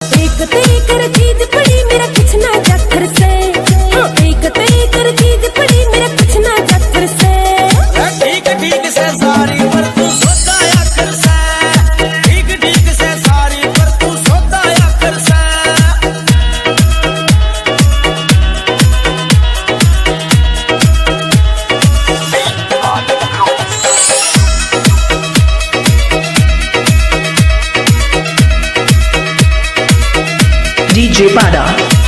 एक तेरी कर चीज पड़ी मेरा कुछ ना जाकर से, एक तेरी कर चीज पड़ी मेरा कुछ ना जाकर से। ठीक ठीक से सारी पर तू सोता या कर से, ठीक ठीक से सारी पर तू सोता या कर से। DJ Pada.